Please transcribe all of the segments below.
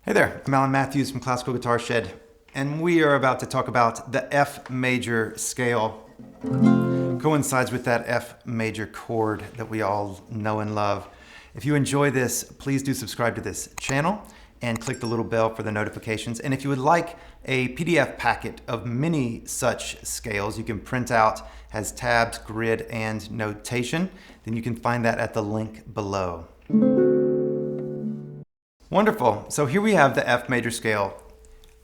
Hey there, I'm Alan Matthews from Classical Guitar Shed, and we are about to talk about the F major scale. Coincides with that F major chord that we all know and love. If you enjoy this, please do subscribe to this channel and click the little bell for the notifications. And if you would like a PDF packet of many such scales you can print out, has tabs, grid, and notation, then you can find that at the link below. Wonderful. So here we have the F major scale.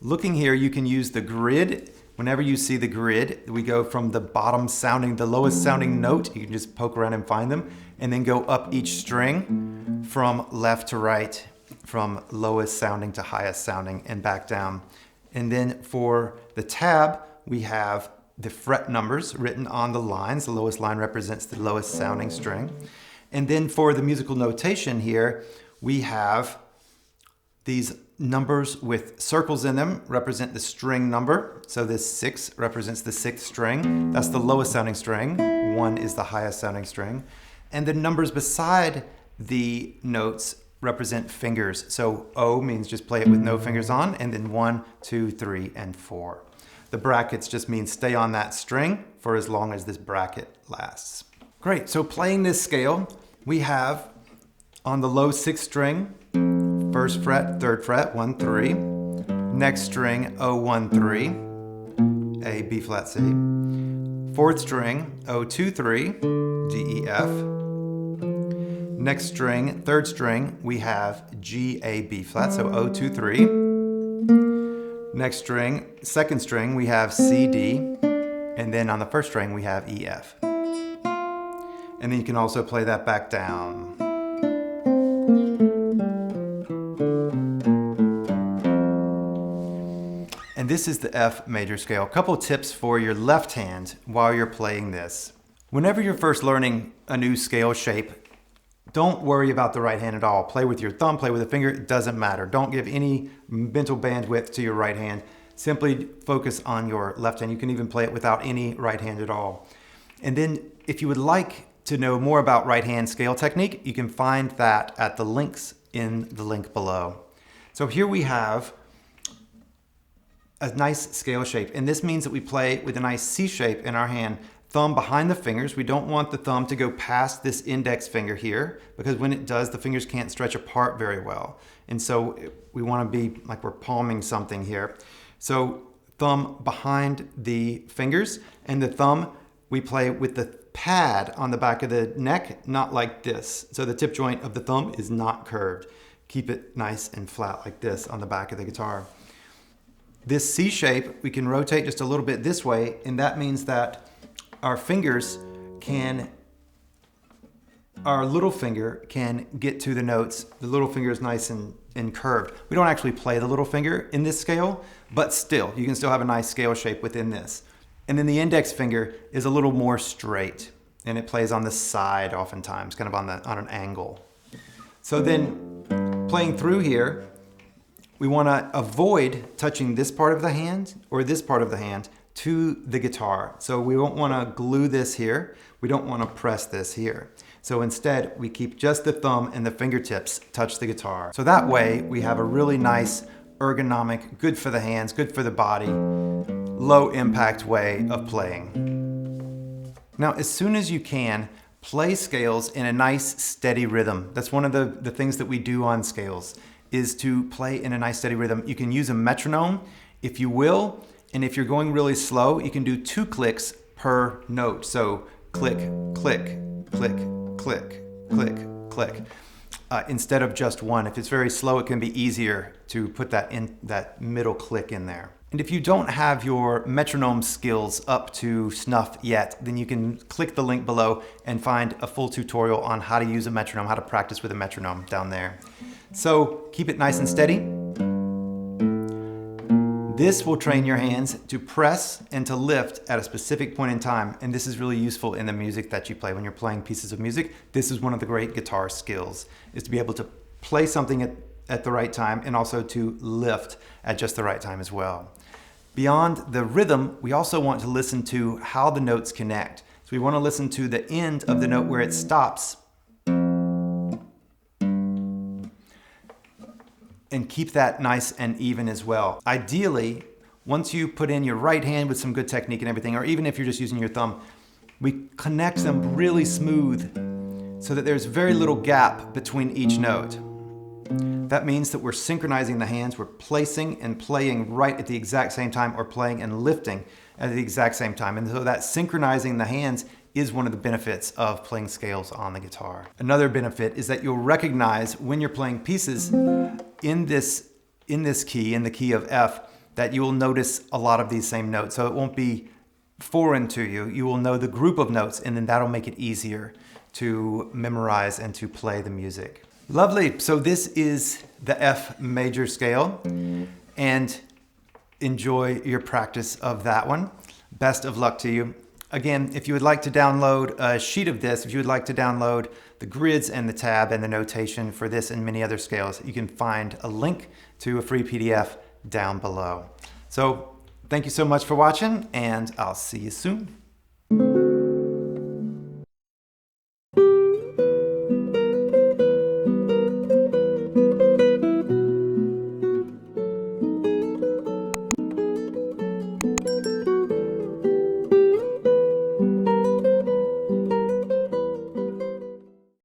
Looking here, you can use the grid. Whenever you see the grid, we go from the bottom sounding, the lowest sounding note. You can just poke around and find them, and then go up each string from left to right, from lowest sounding to highest sounding, and back down. And then for the tab, we have the fret numbers written on the lines. The lowest line represents the lowest sounding string. And then for the musical notation here, we have these numbers with circles in them represent the string number. So this 6 represents the 6th string. That's the lowest sounding string. 1 is the highest sounding string. And the numbers beside the notes represent fingers. So O means just play it with no fingers on, and then 1, 2, 3, and 4. The brackets just mean stay on that string for as long as this bracket lasts. Great, so playing this scale, we have on the low 6th string, 1st fret, 3rd fret, 1, 3. Next string, O, 1, 3, A, B flat, C. 4th string, O, 2, 3, G, E, F. Next string, 3rd string, we have G, A, B flat, so O, 2, 3. Next string, 2nd string, we have C, D. And then on the 1st string, we have E, F. And then you can also play that back down. And this is the F major scale. A couple tips for your left hand while you're playing this. Whenever you're first learning a new scale shape, don't worry about the right hand at all. Play with your thumb, play with a finger, it doesn't matter. Don't give any mental bandwidth to your right hand. Simply focus on your left hand. You can even play it without any right hand at all. And then if you would like to know more about right hand scale technique, you can find that at the links in the link below. So here we have a nice scale shape, and this means that we play with a nice C shape in our hand, thumb behind the fingers. We don't want the thumb to go past this index finger here, because when it does, the fingers can't stretch apart very well. And so we want to be like we're palming something here. So thumb behind the fingers, and the thumb, we play with the pad on the back of the neck, not like this. So the tip joint of the thumb is not curved. Keep it nice and flat like this on the back of the guitar. This C shape, we can rotate just a little bit this way, and that means that our little finger can get to the notes. The little finger is nice and curved. We don't actually play the little finger in this scale, but still, you can still have a nice scale shape within this. And then the index finger is a little more straight, and it plays on the side oftentimes, kind of on an angle. So then, playing through here, we want to avoid touching this part of the hand or this part of the hand to the guitar. So we don't want to glue this here. We don't want to press this here. So instead, we keep just the thumb and the fingertips touch the guitar. So that way, we have a really nice, ergonomic, good for the hands, good for the body, low impact way of playing. Now, as soon as you can, play scales in a nice, steady rhythm. That's one of the things that we do on scales, is to play in a nice steady rhythm. You can use a metronome if you will, and if you're going really slow, you can do 2 clicks per note. So click, click, click, click, click, click, instead of just 1. If it's very slow, it can be easier to put that middle click in there. And if you don't have your metronome skills up to snuff yet, then you can click the link below and find a full tutorial on how to use a metronome, how to practice with a metronome down there. So keep it nice and steady. This will train your hands to press and to lift at a specific point in time. And this is really useful in the music that you play. When you're playing pieces of music, this is one of the great guitar skills, is to be able to play something at the right time and also to lift at just the right time as well. Beyond the rhythm, we also want to listen to how the notes connect. So we want to listen to the end of the note where it stops and keep that nice and even as well. Ideally, once you put in your right hand with some good technique and everything, or even if you're just using your thumb, we connect them really smooth so that there's very little gap between each note. That means that we're synchronizing the hands, we're placing and playing right at the exact same time, or playing and lifting at the exact same time. And so that synchronizing the hands is one of the benefits of playing scales on the guitar. Another benefit is that you'll recognize when you're playing pieces in this key, in the key of F, that you will notice a lot of these same notes. So it won't be foreign to you. You will know the group of notes, and then that'll make it easier to memorize and to play the music. Lovely. So this is the F major scale, and enjoy your practice of that one. Best of luck to you. Again, if you would like to download a sheet of this, if you would like to download the grids and the tab and the notation for this and many other scales, you can find a link to a free PDF down below. So thank you so much for watching, and I'll see you soon.